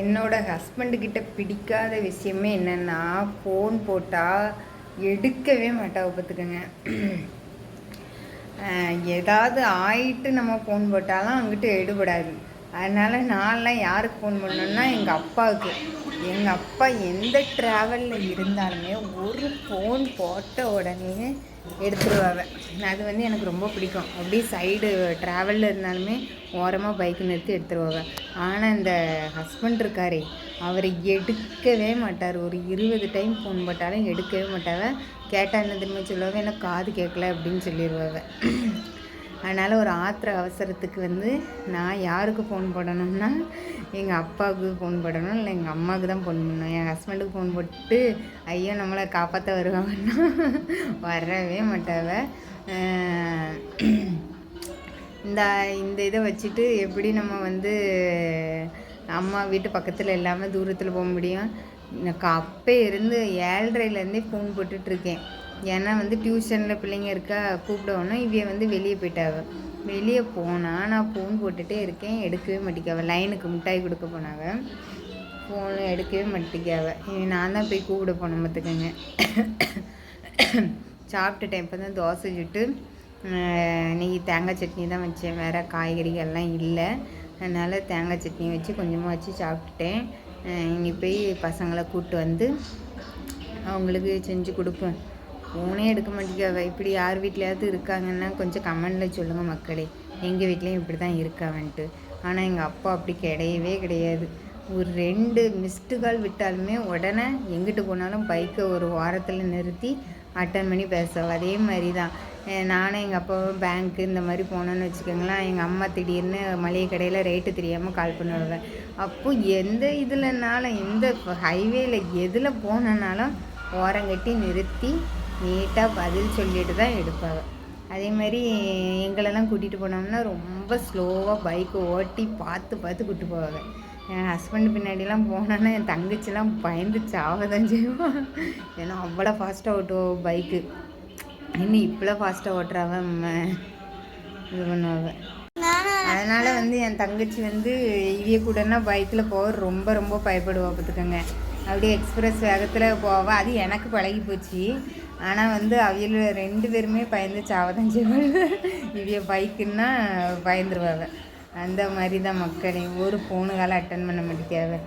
என்னோட ஹஸ்பண்டுக்கிட்ட பிடிக்காத விஷயமே என்னென்னா, ஃபோன் போட்டால் எடுக்கவே மாட்டாவ பார்த்துக்கோங்க. ஏதாவது ஆயிட்டு நம்ம ஃபோன் போட்டாலும் அங்கிட்டு எடுபடாது. அதனால் நான்லாம் யாருக்கு ஃபோன் பண்ணணுன்னா எங்கள் அப்பாவுக்கு. எங்கள் அப்பா எந்த ட்ராவலில் இருந்தாலுமே ஒரு ஃபோன் போட்ட உடனே எடுத்துருவாங்க. அது வந்து எனக்கு ரொம்ப பிடிக்கும். அப்படியே சைடு ட்ராவலில் இருந்தாலுமே ஓரமாக பைக்கு நிறுத்தி எடுத்துருவாங்க. ஆனால் இந்த ஹஸ்பண்ட் இருக்காரே, அவர் எடுக்கவே மாட்டார். ஒரு 20 டைம் ஃபோன் போட்டாலும் எடுக்கவே மாட்டாங்க. கேட்டால் என்ன திரும்ப சொல்லுவாங்க, எனக்கு காது கேட்கல அப்படின்னு சொல்லிடுவாங்க. அதனால் ஒரு ஆத்திர அவசரத்துக்கு வந்து நான் யாருக்கு ஃபோன் போடணும்னா எங்கள் அப்பாவுக்கு ஃபோன் போடணும், இல்லை எங்கள் அம்மாவுக்கு தான் ஃபோன் பண்ணணும். என் ஹஸ்பண்டுக்கு ஃபோன் போட்டு ஐயோ நம்மளை காப்பாற்ற வருவாங்கன்னா வரவே மாட்டாவ. இந்த இதை வச்சுட்டு எப்படி நம்ம வந்து அம்மா வீட்டு பக்கத்தில் இல்லாமல் தூரத்தில் போக முடியும்? எனக்கு அப்போ இருந்து 7:30லேருந்தே ஃபோன் போட்டுட்ருக்கேன். ஏன்னா வந்து டியூஷனில் பிள்ளைங்க இருக்கா, கூப்பிடணும். இவைய வந்து வெளியே போயிட்டாவ. வெளியே போனால் நான் ஃபோன் போட்டுகிட்டே இருக்கேன், எடுக்கவே மாட்டேக்காவ. லைனுக்கு மிட்டாய் கொடுக்க போனாவ, ஃபோனு எடுக்கவே மாட்டேக்காவ. நான் தான் போய் கூப்பிட போனேன் பார்த்துக்கோங்க. சாப்பிட்டுட்டேன். இப்போ தான் தோசை சுட்டு இன்றைக்கி தேங்காய் சட்னி தான் வச்சேன், வேறு காய்கறிகள்லாம் இல்லை. அதனால் தேங்காய் சட்னி வச்சு கொஞ்சமாக வச்சு சாப்பிட்டுட்டேன். இனி போய் பசங்களை கூப்பிட்டு வந்து அவங்களுக்கு செஞ்சு கொடுப்போம். ஃபோனே எடுக்க மாட்டேங்காவ. இப்படி யார் வீட்லையாவது இருக்காங்கன்னா கொஞ்சம் கமெண்டில் சொல்லுங்கள் மக்களே, எங்கள் வீட்லேயும் இப்படி தான் இருக்காவன்ட்டு. ஆனால் எங்கள் அப்பா அப்படி கிடையவே கிடையாது. ஒரு 2 மிஸ்டு கால் விட்டாலுமே உடனே எங்கிட்டு போனாலும் பைக்கை ஒரு வாரத்தில் நிறுத்தி அட்டன் பண்ணி பேசுவோம். அதே மாதிரி தான் நானும் எங்கள் அப்பாவும் பேங்க்கு இந்த மாதிரி போனோன்னு வச்சுக்கோங்களேன். எங்கள் அம்மா திடீர்னு மளிகை கடையில் ரேட்டு தெரியாமல் கால் பண்ணுவேன். அப்போது எந்த இதுலனாலும் எந்த ஹைவேயில் எதில் போனனாலும் ஓரங்கட்டி நிறுத்தி நீட்டாக பதில் சொல்லிட்டு தான் எடுப்பாங்க. அதே மாதிரி எங்களெல்லாம் கூட்டிகிட்டு போனோம்னா ரொம்ப ஸ்லோவாக பைக்கை ஓட்டி பார்த்து கூப்பிட்டு போவாங்க. என் ஹஸ்பண்டு பின்னாடிலாம் போனோன்னா என் தங்கச்சிலாம் பயந்து சாவதான் செய்வான். ஏன்னா அவ்வளோ ஃபாஸ்ட்டாக ஓட்டுவோம் பைக்கு. இன்னும் இப்போலாம் ஃபாஸ்ட்டாக ஓட்டுறாவ இது பண்ணுவாங்க. அதனால் வந்து என் தங்கச்சி வந்து இவிய கூடனா பைக்கில் போக ரொம்ப ரொம்ப பயப்படுவா பார்த்துக்கோங்க. அப்படியே எக்ஸ்பிரஸ் வேகத்தில் போவா. அது எனக்கு பழகி போச்சு. ஆனால் வந்து அவியல் 2 பேருமே பயந்து சாவதான் செய்வாங்க. இவிய பைக்குன்னா பயந்துருவாங்க. அந்த மாதிரி தான் மக்களே. ஒரு ஃபோனு காலம் அட்டன் பண்ண மாட்டேக்காவ.